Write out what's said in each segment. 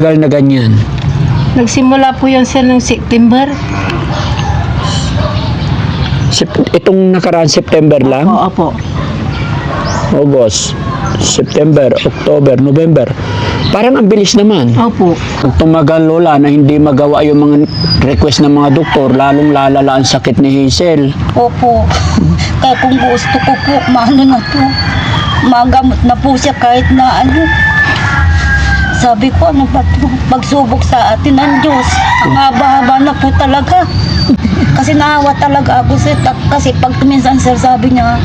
Tagal na ganyan. Nagsimula po yan sir noong September. Itong nakaraan September lang? Opo. August, September, October, November. Parang ang bilis naman. Opo. Pag tumagal lola na hindi magawa yung mga request ng mga doktor, lalong lalala ang sakit ni Hazel. Opo. Kaya kung gusto ko po, maano na po. Magamot na po siya kahit na ano. Sabi ko, ano ba ito? Pagsubok sa atin ng Diyos. Ang haba-haba na po talaga. Kasi naawa talaga ako sir. Kasi pag minsan sir sabi niya,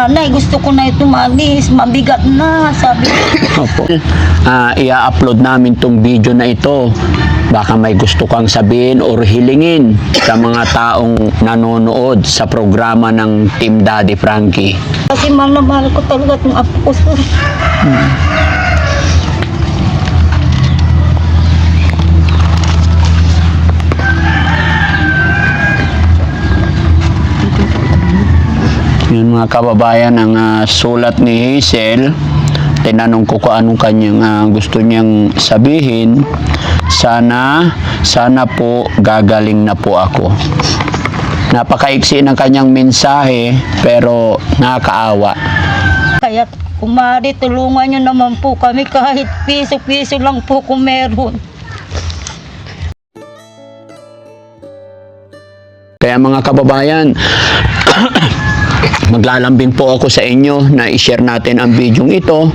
Nay, gusto ko na ito maalis. Mabigat na, sabi ko. Opo. I-upload namin tong video na ito. Baka may gusto kang sabihin or hilingin sa mga taong nanonood sa programa ng Team Daddy Frankie. Kasi mahal na mahal ko talaga itong apo ko sir. Yun mga kababayan, ang sulat ni Hazel. Tinanong ko kung anong kanyang gusto niyang sabihin. Sana po gagaling na po ako. Napakaiksi ng kanyang mensahe pero nakakaawa. Kaya kumari, tulungan niyo naman po kami kahit piso-piso lang po kung meron. Kaya mga kababayan, maglalambing po ako sa inyo na i-share natin ang video ito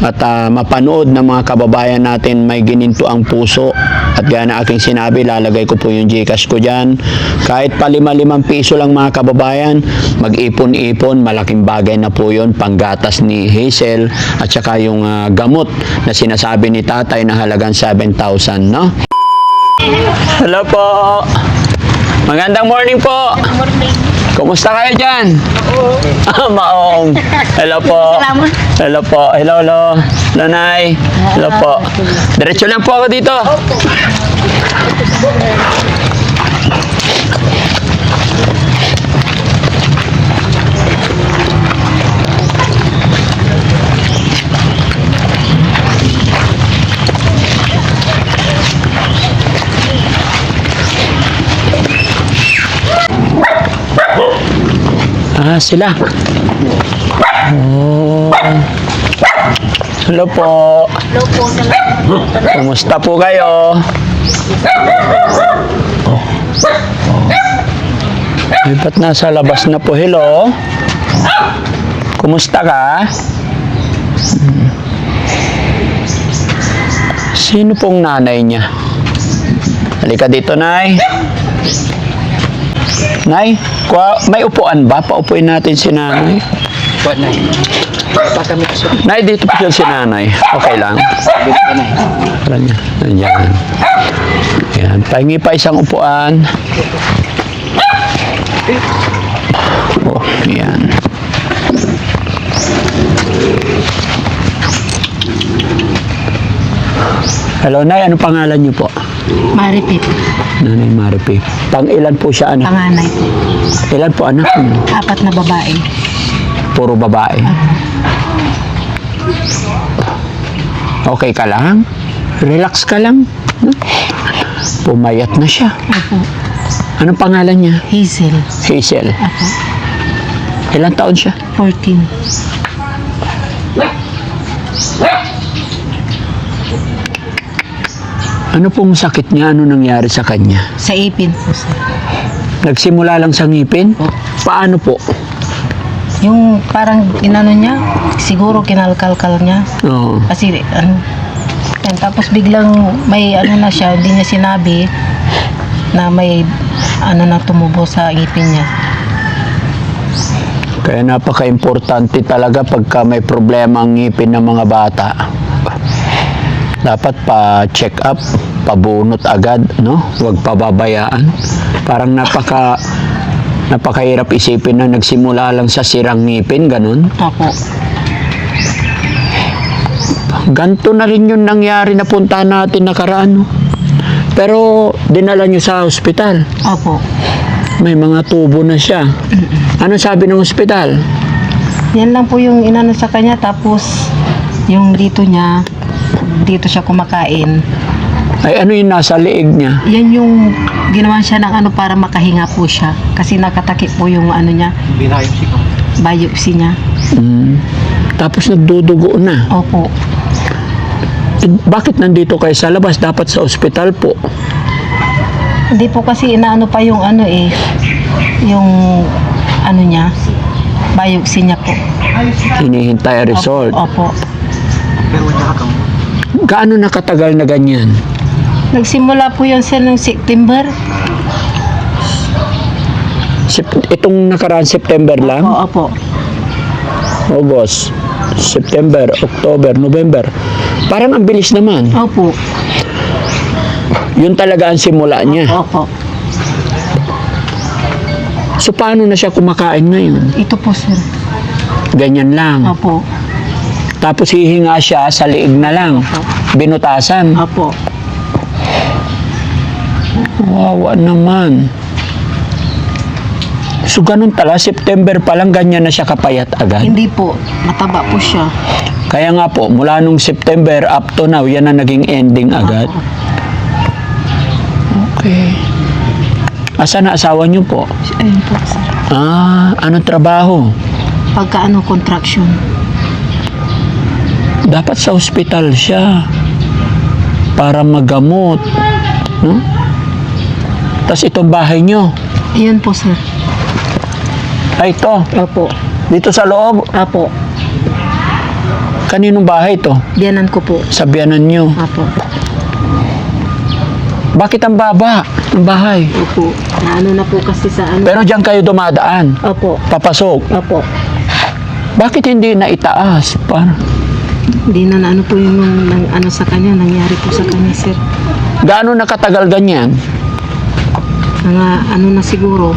at mapanood ng mga kababayan natin may gininto ang puso. At gaya na aking sinabi, lalagay ko po yung Gcash ko dyan. Kahit pa 5 piso lang mga kababayan, mag-ipon-ipon, malaking bagay na po yun, panggatas ni Hazel at saka yung gamot na sinasabi ni tatay na halagang 7,000, no? Hello po! Magandang morning po! Kumusta kayo dyan? Maong. Hello po. Salamat. Hello po. Hello, hello. Hello, Nay. Hello po. Diretso lang po ako dito. Sila. Oh. Hello po. Hello po, salamat. Kumusta po kayo? Ay, ba't nasa labas na po? Hello? Kumusta ka? Sino pong nanay niya? Halika dito, Nay. Nay, may upuan ba? Paupuin natin si nanay. Nay, dito po si nanay. Okay lang. Wala niya. Nandiyan. Ayan. Pahingi pa isang upuan. Oh, ayan. Hello, Nay. Ano pangalan niyo po? Maripit. Nanay Maripi. Pang ilan po siya, anak? Panganay po. Ilan po, anak? 4 na babae. Puro babae. Okay ka lang? Relax ka lang? Pumayat na siya. Opo. Anong pangalan niya? Hazel. Hazel. Opo. Ilang taon siya? 14. Ano pong sakit niya? Ano nangyari sa kanya? Sa ipin po sir. Nagsimula lang sa ngipin? Opo. Paano po? Yung parang inano niya, siguro kinalkalkal niya. Oo. Kasi ano, yan, tapos biglang may ano na siya, hindi niya sinabi na may ano na tumubo sa ipin niya. Kaya napaka-importante talaga pagka may problema ang ngipin ng mga bata. Dapat pa-check up, pabunot agad, no? Huwag pababayaan. Parang napakahirap isipin na nagsimula lang sa sirang ngipin, ganun. Opo. Ganto na rin yung nangyari na punta natin nakaraan, no? Pero dinala nyo sa ospital. Opo. May mga tubo na siya. Ano sabi ng ospital? Yan lang po yung inano sa kanya, tapos yung dito niya, dito siya kumakain. Ay, ano yung nasa leeg niya? Yan yung ginawa siya ng ano para makahinga po siya. Kasi nakatakip po yung ano niya, biopsy niya. Tapos nagdudugo na. Opo. Bakit nandito kayo sa labas? Dapat sa ospital po. Hindi po kasi inaano pa yung ano yung ano niya, biopsy niya po. Hinihintay result. Opo. Gaano nakatagal na ganyan? Nagsimula po yun sir ng September. Itong nakaraan September lang? Opo. August, September, October, November. Parang ang bilis naman. Opo. Yun talaga ang simula niya. Opo. So paano na siya kumakain ngayon? Ito po sir. Ganyan lang. Opo. Tapos hihinga siya sa liig na lang. Binutasan. Opo. Wawa naman. So ganun tala, September pa lang ganyan na siya kapayat agad. Hindi po. Mataba po siya. Kaya nga po, mula nung September up to now, yan na naging ending agad. Okay. Asa na asawa niyo po? Ayun po sir. Anong trabaho? Pagka ano, contraction. Dapat sa ospital siya para magamot. No? Tapos itong bahay niyo. Ayun po sir. Ay, ito. Opo. Dito sa loob. Opo. Kaninong bahay ito? Biyanan ko po. Sa biyanan niyo. Opo. Bakit ang baba ng bahay? Opo. Naano na po kasi sa ano. Pero diyan kayo dumadaan. Opo. Papasok. Opo. Bakit hindi na itaas? Hindi na ano po yung ano sa kanya, nangyari po sa kanya sir. Gaano nakatagal ganyan? Mga ano na siguro.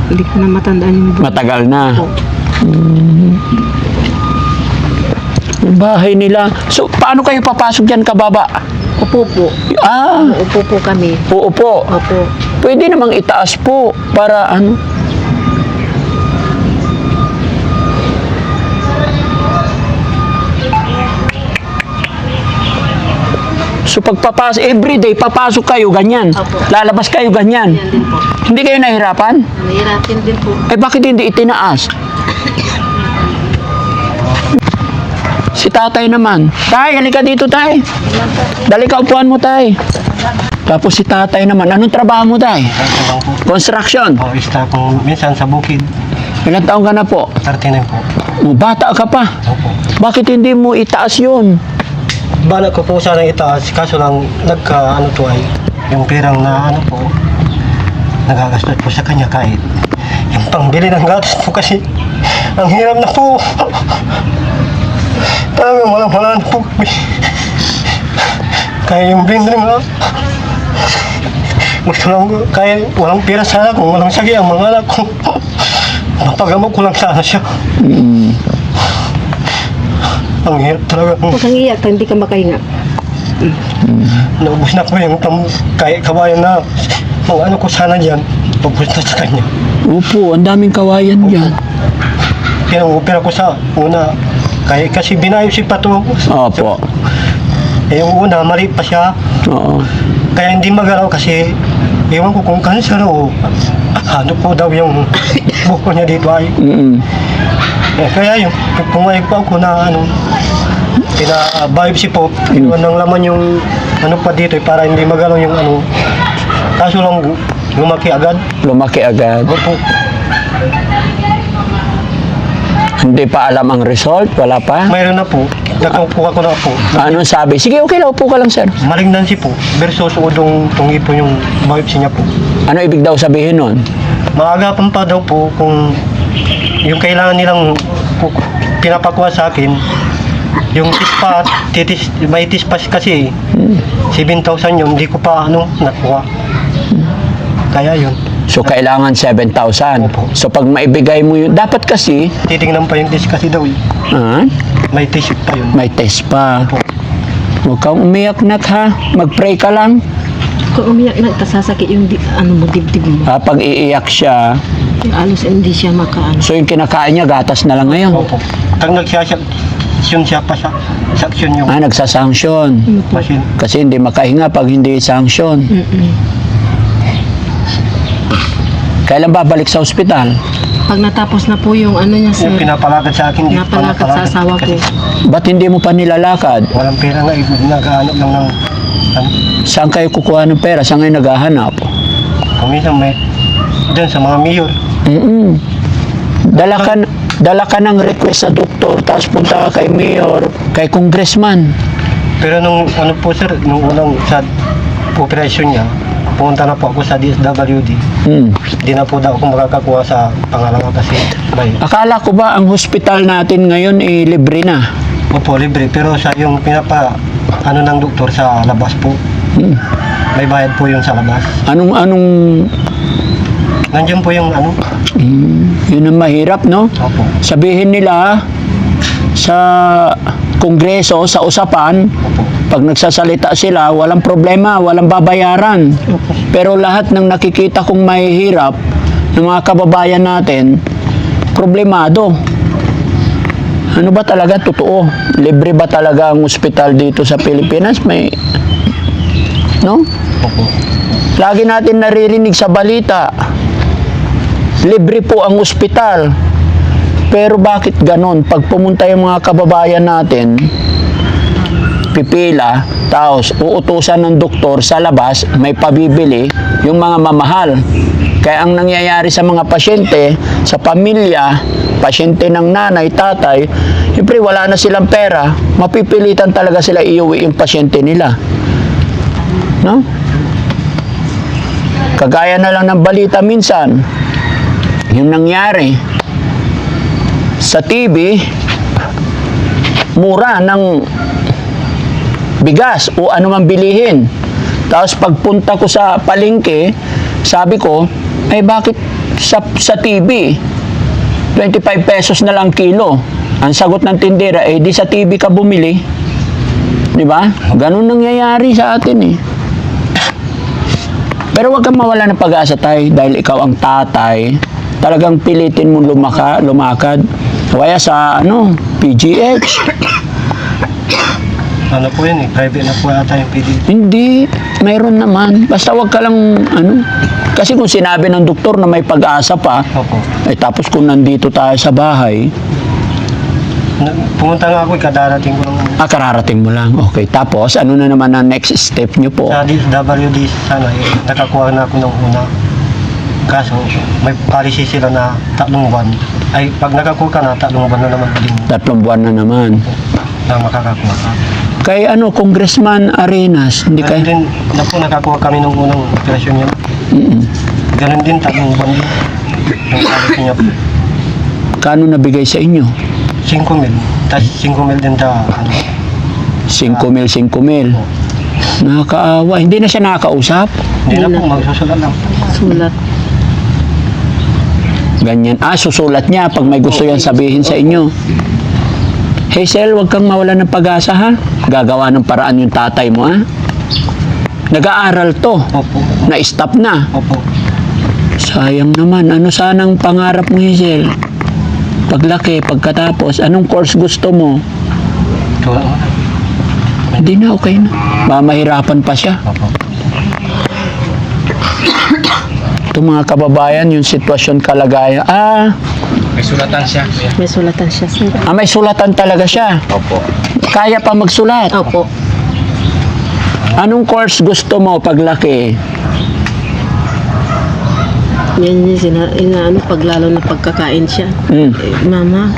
Hindi ko na matandaan yung buwan. Matagal na. Opo. Yung bahay nila. So, paano kayo papasok dyan kababa? Opo po. Upo po kami. Uupo. Opo. Pwede namang itaas po para ano. So pagpapasok, everyday papasok kayo ganyan. Opo. Lalabas kayo ganyan. Yan din po. Hindi kayo nahirapan? Nahiratin din po. Eh bakit hindi itinaas? Si tatay naman. Tay, halika dito tay. Dali ka upuan mo tay. Tapos si tatay naman. Anong trabaho mo tay? Construction. O,ista ko minsan sa bukid. Ilang taong ka na po? 39 po. Bata ka pa. Opo. Bakit hindi mo itaas yun? Balak ko po sana itaas, kaso lang ano to ay, yung perang na ano po, nagagastos po sa kanya kahit yung pangbili ng gatas po kasi ang hirap na po. Talagang wala na po kami. Kaya yung blender nga, gusto lang, kaya walang pera sana kung walang sagi ang mga anak ko. Mapagamot ko lang sana siya. Ang hirap talaga. Huwag kang iyak, hindi ka makahinga. Naubos na po yung kabayan na mga ano ko sana dyan. Pagpus na sa kanya. Opo, ang daming kawayan dyan. Pinang-opera ko sa una. Kasi binayos pa to. Opo. Eh yung una, mali pa siya. Oo. Kaya hindi magalaw kasi ewan ko kung cancer o ano po daw yung buko niya dito ay. Eh, kaya yung pumayag pa ako na ano, pina-biopsy po, kinuha ng laman yung ano pa dito para hindi magalaw yung ano. Kaso lang lumaki agad. Lumaki agad. Opo. Hindi pa alam ang result? Wala pa? Mayroon na po. Nakakuha ko na po. Anong sabi? Sige, okay lang. Upo ka lang, sir. Malignancy po versus udong tungi po yung biopsy niya po. Ano ibig daw sabihin nun? Maagapan pa daw po kung yung kailangan nilang pinapakuha sa akin, yung tispa, may tispa kasi 7,000 yun, hindi ko pa nakuha. Kaya yun. So, kailangan 7,000. Opo. So, pag maibigay mo yun, dapat kasi, Titingnan pa yung test kasi daw. May test pa yun. may test pa. Opo. Huwag kang umiyak, nak, ha? Mag-pray ka lang. Kung umiyak na, sasakit yung dibdib mo. Pag iiyak siya, Alos hindi siya makaano. so yung kinakain niya, gatas na lang ngayon. Opo. Pag sanction siya pa sa sanction yung Nagsasanction. machine. Kasi hindi makahinga pag hindi sanction. Kailan babalik sa ospital? Pag natapos na po yung ano niya sir, Yung pinapalakad sa akin, di napalakad sa asawa ko. kasi Ba't hindi mo pa nilalakad? walang pera nga, naghahanap lang ng ano, Saan kayo kukuha ng pera? Saan kayo naghahanap? kuminsan may dun sa mga mayor. Mm-mm. Dala ka ng request sa doktor, tapos punta ka kay mayor, kay congressman. Pero nung ano po sir, nung unang sa operasyon niya, pumunta na po ako sa DSWD. Di na po daw ako makakakuha sa pangalawa kasi may Akala ko ba ang hospital natin ngayon libre na? opo libre, pero sa yung pinapa ano ng doktor sa labas po, may bayad po yung sa labas. Anong Nandiyan po yung ano, yun ang mahirap, no? opo, Sabihin nila sa kongreso, sa usapan, opo. pag nagsasalita sila, walang problema, walang babayaran. Pero lahat ng nakikita kong mahihirap ng mga kababayan natin, problemado. Ano ba talaga totoo? Libre ba talaga ang ospital dito sa Pilipinas? No? Opo. Lagi natin naririnig sa balita, libre po ang ospital. Pero bakit ganon? Pag pumunta yung mga kababayan natin, pipila, tapos uutusan ng doktor sa labas, may pabibili, yung mga mamahal. Kaya ang nangyayari sa mga pasyente, sa pamilya, pasyente ng nanay, tatay, siyempre wala na silang pera, mapipilitan talaga sila iuwi yung pasyente nila. No? Kagaya na lang ng balita minsan, yung nangyari sa TV, mura ng bigas o anumang bilihin. Tapos pagpunta ko sa palengke, sabi ko, ay bakit sa TV 25 pesos na lang kilo? Ang sagot ng tindera, di sa TV ka bumili. Di ba? Ganun nangyayari sa atin eh. Pero wag kang mawala ng pag-asa tay, dahil ikaw ang tatay. Talagang pilitin mong lumakad. Kaya sa PGH. Ano po yun eh, private na po ata yung PD. Hindi, mayroon naman. Basta wag ka lang, kasi kung sinabi ng doktor na may pag-asa pa, Opo. tapos kung nandito tayo sa bahay, Pumunta nga ako, kadarating ko lang kararating mo lang. Okay, tapos ano na naman ang next step nyo po? sa DSWD sana, nakakuha na ako ng una. Kaso, may policy sila na 3 buwan. Ay, pag nakakuha ka na, 3 buwan na naman din 3 buwan na naman. na makakakuha ka. Kay Congressman Arenas, hindi Ganun kay... din, na po nakakuha kami nung unang operasyon niya. Ganun din, 3 buwan din. Yung policy niya po. Kano nabigay sa inyo? 5 mil. Tapos 5 mil din sa ano. 5,000. Nakakaawa. Hindi na siya nakakausap. Hindi na po, magsusulat lang. Sulat. Ganyan. Susulat niya pag may gusto yan sabihin sa inyo. Hazel, huwag kang mawala ng pag-asa ha. Gagawa ng paraan yung tatay mo ha. Nag-aaral to. Opo. Na-stop na. Opo. Sayang naman. Ano sanang pangarap mo, Hazel? Paglaki, pagkatapos, anong course gusto mo? Ito lang. Hindi na, okay na. Mahirapan pa siya. Opo. Ito mga kababayan, yung sitwasyon kalagayan. May sulatan siya, kuya. May sulatan siya sir. May sulatan talaga siya. Opo. Kaya pa magsulat. Opo. Anong course gusto mo paglaki? Yan yung pag lalo na pagkakain siya. Mama,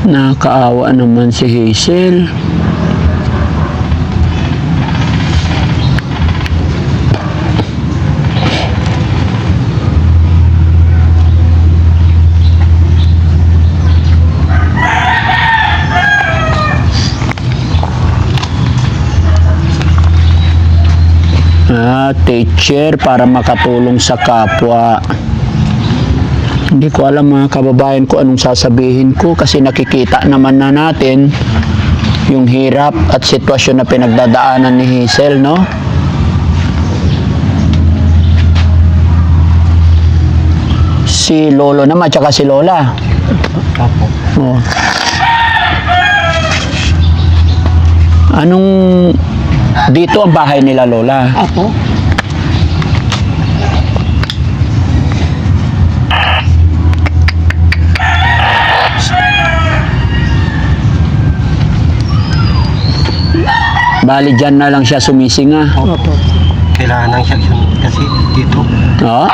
Nakakaawa naman si Hazel. Teacher para makatulong sa kapwa. Hindi ko alam mga kababayan ko anong sasabihin ko kasi nakikita naman na natin yung hirap at sitwasyon na pinagdadaanan ni Hazel, no? si Lolo naman, tsaka si Lola. Opo. Oh. Anong dito ang bahay nila Lola? Apo. Bali dyan na lang siya sumisinga. Opo. Kailangan ng section kasi dito. Oh?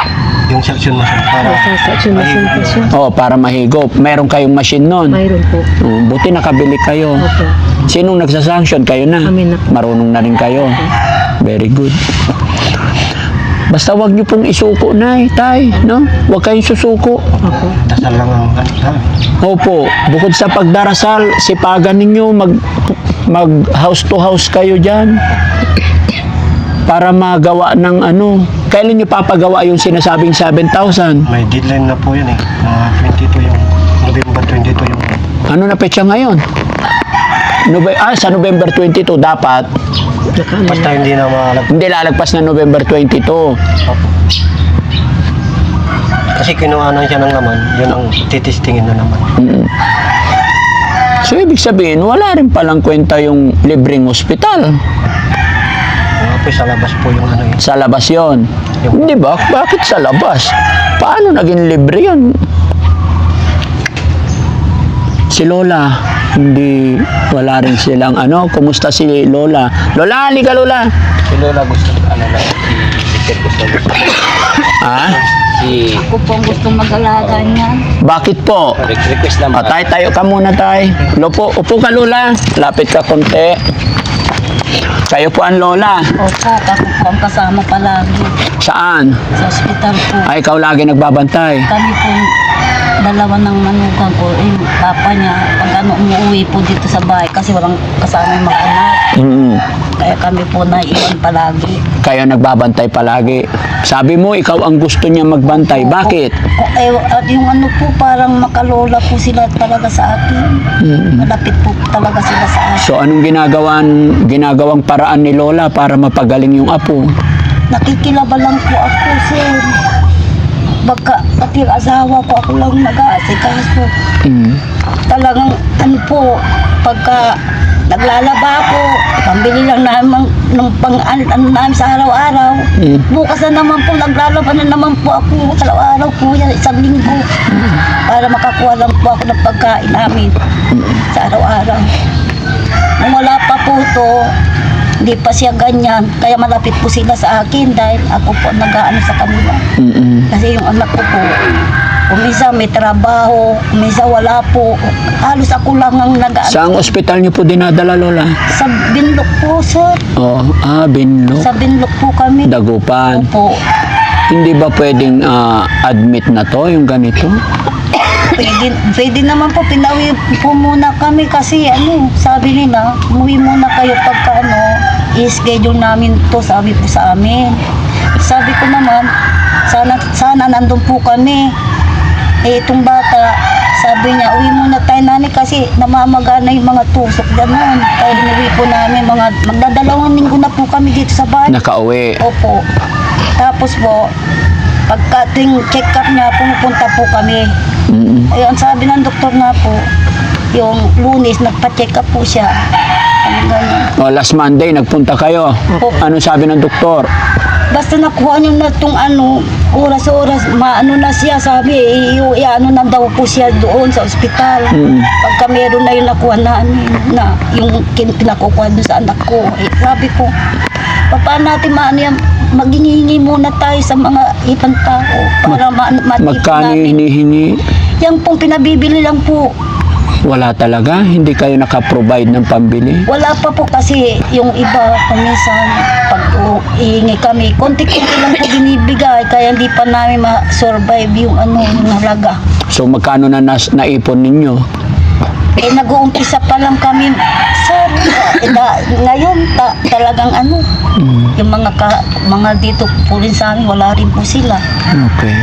Yung section machine para Section machine po siya. Oh, para mahigop. Meron kayong machine nun. Mayroon po. Oh, buti nakabili kayo. Opo. Sinong nagsasanction? Kayo na? Kami na po. Marunong na rin kayo. Very good. Basta wag niyo pong isuko, Nay, Tay, no? Wag kayong susuko. Opo. dasal lang ang Opo, bukod sa pagdarasal, sipagan ninyo, mag house to house kayo dyan. Para magawa ng ano. Kailan niyo papagawa yung sinasabing 7,000? may deadline na po yun eh. 22 yung November 22 yung Ano na petsa ngayon? Sa November 22 dapat. basta hindi na malag. Hindi lalagpas na November 22. Opo. Kasi kinuha na siya ng laman, yun ang titistingin na naman. Mm. So, ibig sabihin, wala rin palang kwenta yung libreng ospital. Mga po sa labas po yung ano yun. Sa labas yon. Hindi ba? Bakit sa labas? Paano naging libre yun? Si Lola, hindi, wala rin silang ano. Kumusta si Lola? Lola, halika Lola. Si Lola gusto, ano lang, si Peter gusto. Ha? Si, Ako po ang gusto mag-alaga niyan. Bakit po? request lang. Tay, tayo ka muna, Tay. Upo ka, Lola. Lapit ka konti. Kayo po ang Lola. Opo, ako po ang kasama palagi Saan? sa ospital po. Ay, ikaw lagi nagbabantay. Kami po, dalawa ng manugang ko, yung papa niya, pag ano, umuwi po dito sa bahay kasi walang kasama yung mga anak. Mm. Kaya kami po naiwan palagi. Kayo nagbabantay palagi. Sabi mo, ikaw ang gusto niya magbantay. Bakit? At yung ano po, parang makalola po sila talaga sa akin. Malapit po talaga sila sa akin. So, anong ginagawang paraan ni Lola para mapagaling yung apo? Nakikilaba lang po ako, sir. Baka pati yung asawa ko, ako lang nag-aasikaso. Mm. Talagang ano po, pagka naglalaba ako, pambili lang naman ng ano namin sa araw-araw. Bukas na naman po, naglalaba na naman po ako araw-araw po yan, isang linggo. Para makakuha lang po ako ng pagkain namin sa araw-araw. Nung wala pa po to, hindi pa siya ganyan, kaya malapit po sila sa akin dahil ako po nag-aano sa kanila. Mm-mm. Kasi yung anak ko po, umisa may trabaho, umisa wala po. Halos ako lang ang nag-aano. Saang ospital niyo po dinadala, Lola? Sa Binlok po, sir. Oh, Binlo. Sa Binlok po kami. Dagupan. Opo. Hindi ba pwedeng admit na to, yung ganito? Pwede naman po, pinawi po muna kami kasi ano, sabi nila, umuwi muna kayo pagka ano, i-schedule namin to, sabi po sa amin. Sabi ko naman, sana nandun po kami. Itong bata, sabi niya, uwi muna tayo nani kasi namamagana yung mga tusok gano'n. Kaya inuwi po namin, magdadalawang linggo na po kami dito sa bahay. Nakauwi. Opo. Tapos po, pagka ting check-up niya, pumupunta po kami. Mm-mm. Ayun, sabi ng doktor nga po, yung Lunes, nagpa-check up po siya. Ano ganun. Last Monday, nagpunta kayo. Opo. Ano sabi ng doktor? Basta nakuha niyo na itong ano, oras-oras, maano na siya, sabi, ano na daw po siya doon sa ospital. Pagka meron na yung nakuha namin, na yung pinakukuha doon sa anak ko. Sabi ko, paano natin maano yan, maghingi muna tayo sa mga ibang tao para matipon Magkano yung natin. hinihingi? Yan pong pinabibili lang po. Wala talaga? Hindi kayo nakaprovide ng pambili? Wala pa po kasi yung iba kuminsan pag ihingi kami, konti-konti lang po binibigay kaya hindi pa namin ma-survive yung ano, yung halaga. So, magkano na naipon ninyo? Nag-uumpisa pa lang kami, sir, ngayon talagang ano, yung mga dito po rin sa amin, wala rin po sila. Okay.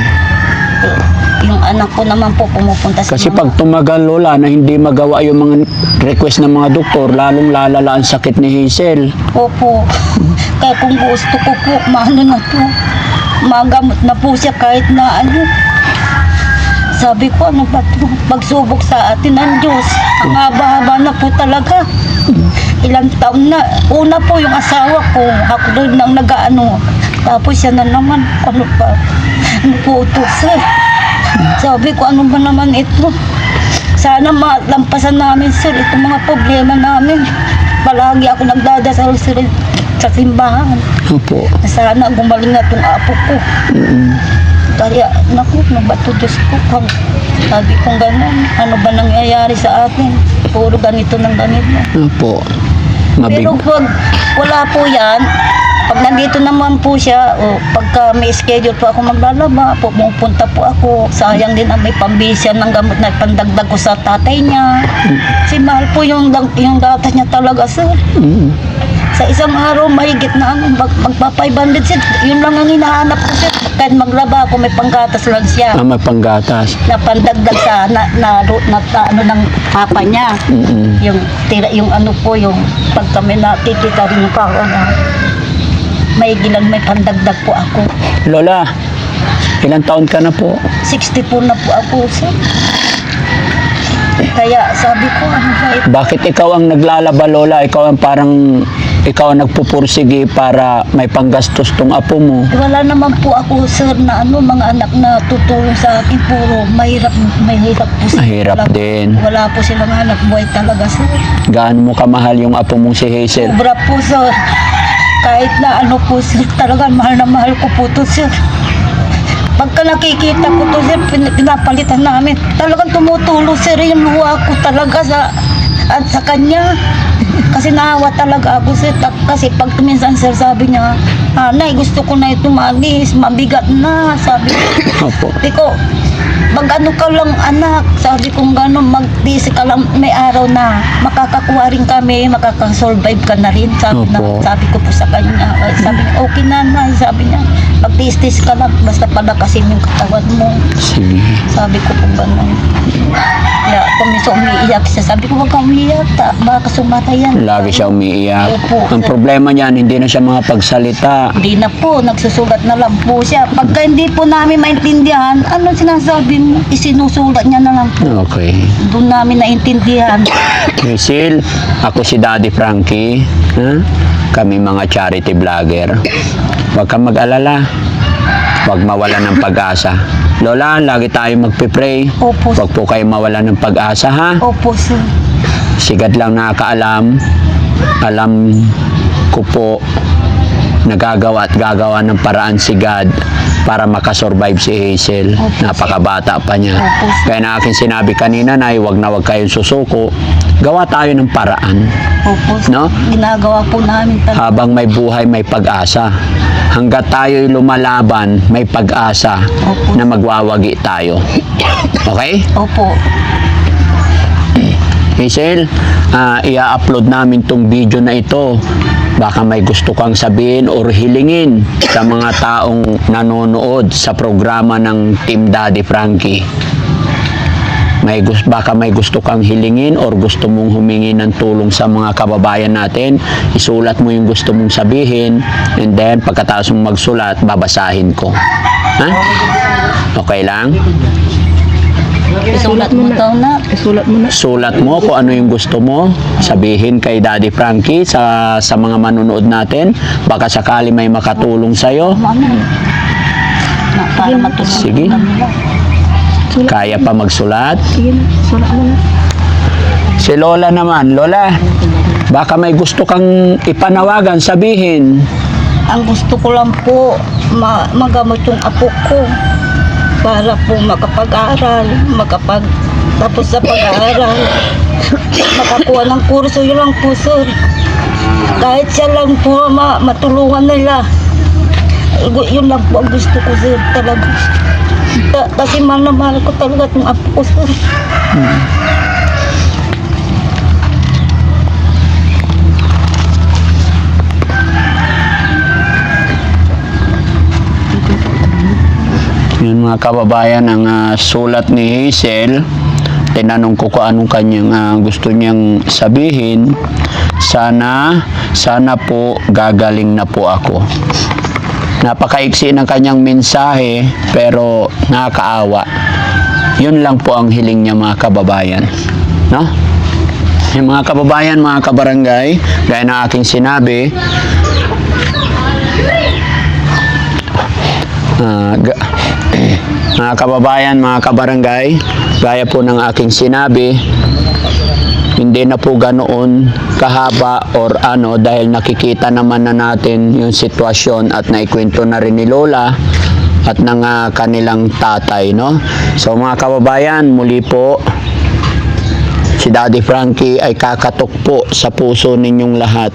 Yung anak ko naman po pumupunta sa Kasi mga... pag tumagal, Lola, na hindi magawa yung mga request ng mga doktor, lalong lalala ang sakit ni Hazel. Opo. Kaya kung gusto ko po, maano na po, magamot na po siya kahit na ano. Sabi ko, ano ba ito? Pagsubok sa atin ng Diyos. Ang haba-haba na po talaga. Ilang taon na. Una po yung asawa ko. Ako doon nang nag-ano. Tapos siya na naman. Ano pa? Ano po ito, sir? Sabi ko, ano ba naman ito? Sana malampasan namin, sir, itong mga problema namin. Palagi ako nagdadasal, sir, sa simbahan. Opo. Sana gumaling na itong apo ko. Kaya, naku, ano ba ito, Diyos ko? Sabi kong gano'n, ano ba nangyayari sa atin? Puro ganito ng ganito. Opo. Pero pag wala po yan, pag nandito naman po siya, o pagka may schedule po ako maglalaba, pupunta po ako. Sayang din ang may pambisya ng gamot na pandagdag ko sa tatay niya. Kasi mahal po yung gatas niya talaga, sir. Sa isang araw, mahigit na magpa 500, sir. Yun lang ang hinahanap ko, sir. Kahit maglaba ako, may panggatas lang siya. May panggatas. Na pandagdag sa ano ng papa niya. Yung tira, yung ano po, yung pag kami nakikita rin yung papa na may gilang may pandagdag po ako. Lola, ilang taon ka na po? 60 po na po ako, sir. Kaya sabi ko, ano ba ito? Bakit ikaw ang naglalaba, Lola? Ikaw ang nagpupursige para may panggastos tong apo mo. Wala naman po ako, sir, na mga anak na tutulong sa akin. Puro mahirap po sila. Mahirap din. Wala po silang anak buhay talaga, sir. Gaano mo kamahal yung apo mong si Hazel? Sobra po, sir. Kahit na ano po, sir, talagang mahal na mahal ko po to, sir. Pagka nakikita ko to, sir, pinapalitan namin. Talagang tumutulong, sir, yung luha ko talaga sa kanya. Kasi naawa talaga ako, sir. Kasi pag minsan, sir, sabi niya, Nay, gusto ko na ito maalis, mabigat na, sabi ko. Opo. Sabi ko, mag-ano ka lang, anak. Sabi ko gano'n, mag-busy ka lang, may araw na makakakuha rin kami, makakasurvive ka na rin. Opo. Sabi ko po sa kanya. Sabi niya, okay na, Nay. Sabi niya, mag-tis-tis ka lang, basta palakasin yung katawan mo. Sige. Sabi ko po gano'n. Kaya kumiso umiiyak siya. Sabi ko, huwag kang umiiyak, baka sumatayan. Lagi siya umiiyak. Opo. Ang problema niyan, hindi na siya makapagsalita. Hindi na po, nagsusulat na lang po siya. Pagka hindi po namin maintindihan, ano sinasabi mo? Isinusulat niya na lang po. Okay. Doon namin naintindihan. Hazel, ako si Daddy Frankie. Ha? Kami mga charity vlogger. Huwag kang mag-alala. Huwag mawala ng pag-asa. Lola, lagi tayo magpipray. Opo. Huwag po kayo mawala ng pag-asa, ha? Opo, sir. Sigad lang nakakaalam. Alam ko po nagagawa at gagawa ng paraan si God para makasurvive si Hazel. Opo. Napakabata pa niya. Opo. Kaya na akin sinabi kanina, Nay, huwag na huwag kayong susuko. Gawa tayo ng paraan. Opo, sir. No? Ginagawa po namin talaga. Habang may buhay, may pag-asa. Hanggat tayo'y lumalaban, may pag-asa Opo. na magwawagi tayo. Okay? Opo. Hazel, i-upload namin tong video na ito. Baka may gusto kang sabihin or hilingin sa mga taong nanonood sa programa ng Team Daddy Frankie. Baka may gusto kang hilingin or gusto mong humingi ng tulong sa mga kababayan natin, isulat mo yung gusto mong sabihin, and then pagkatapos mong magsulat, babasahin ko. Ha? Okay lang? Isulat mo daw na. Sulat mo kung ano yung gusto mo sabihin kay Daddy Frankie sa mga manonood natin. Baka sakali may makatulong sa'yo. Para matulungan Sige. nila. Kaya pa magsulat? Si Lola naman. Lola, baka may gusto kang ipanawagan, sabihin. Ang gusto ko lang po, magamot yung apo ko para po makapag-aral, tapos sa pag-aaral, makakuha ng kurso, yun lang po, sir. Kahit siya lang po, matulungan nila. Yun lang po ang gusto ko, sir, talaga. Kasi mahal na mahal ko talaga itong apo ko, sir. Yun mga kababayan, ang sulat ni Hazel. Tinanong ko kung anong kanyang gusto niyang sabihin. Sana po gagaling na po ako. Napakaiksi ng kanyang mensahe pero nakakaawa. Yun lang po ang hiling niya mga kababayan. No? Yung mga kababayan, mga kabarangay, gaya na aking sinabi, mga kababayan, mga kabarangay, gaya po ng aking sinabi, hindi na po ganoon kahaba or ano dahil nakikita naman na natin yung sitwasyon at naikwento na rin ni Lola at ng kanilang tatay, no? So mga kababayan, muli po si Daddy Frankie ay kakatok po sa puso ninyong lahat.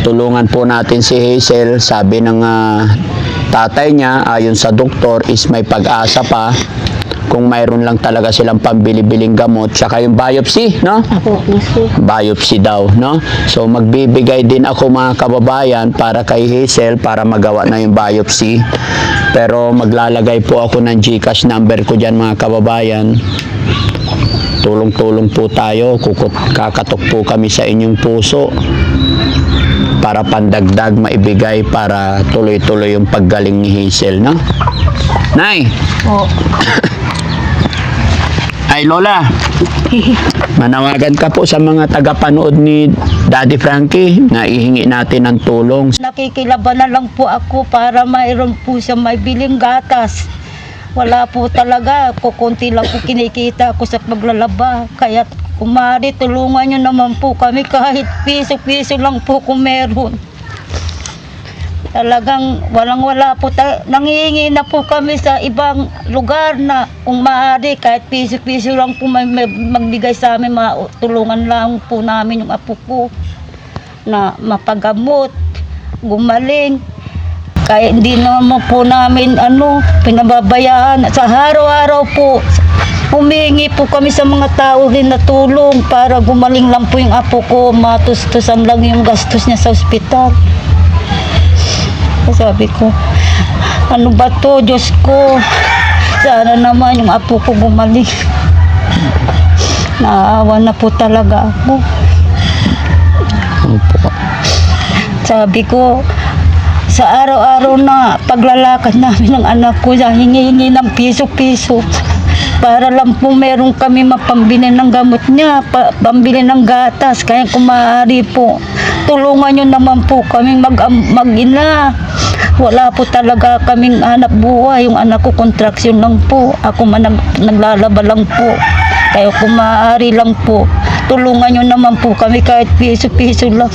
Tulungan po natin si Hazel. Sabi ng tatay niya, ayon sa doktor, is may pag-asa pa kung mayroon lang talaga silang pambili-biling gamot, tsaka yung biopsy, no? Ako, puso. Biopsy daw, no? So magbibigay din ako mga kababayan para kay Hazel para magawa na yung biopsy. Pero maglalagay po ako ng GCash number ko dyan mga kababayan. Tulong-tulong po tayo, kakatok po kami sa inyong puso para pandagdag maibigay para tuloy-tuloy yung paggaling ni Hazel, no? Nay! Po. Ay, Lola, manawagan ka po sa mga tagapanood ni Daddy Frankie na ihingi natin ng tulong. Nakikilaban na lang po ako para mayroon po siya may biling gatas. Wala po talaga, kukunti lang po kinikita ko sa paglalaba. Kaya kumari, tulungan nyo naman po kami kahit piso-piso lang po kung meron. Talagang walang-wala po. Nangihingi na po kami sa ibang lugar na kung maaari, kahit piso-piso lang po magbigay sa amin, tulungan lang po namin yung apo ko na mapagamot, gumaling. Kaya hindi naman po namin pinababayaan. Sa araw-araw po, humingi po kami sa mga tao rin na tulong para gumaling lang po yung apo ko, matustusan lang yung gastos niya sa ospital. Sabi ko, ano ba to, Diyos ko? Sana naman yung apo ko gumaling. Naawa na po talaga ako. Opo. Sabi ko, sa araw-araw na paglalakad namin ng anak ko, hingi-hingi ng piso-piso para lang po meron kami mapambili ng gamot niya, pambili ng gatas. Kaya kung maaari po, tulungan nyo naman po kaming mag-ina. Wala po talaga kaming anak buhay. Yung anak ko, contraction lang po. Ako man naglalaba lang po. Kaya kung maaari lang po, tulungan nyo naman po kami kahit piso-piso lang.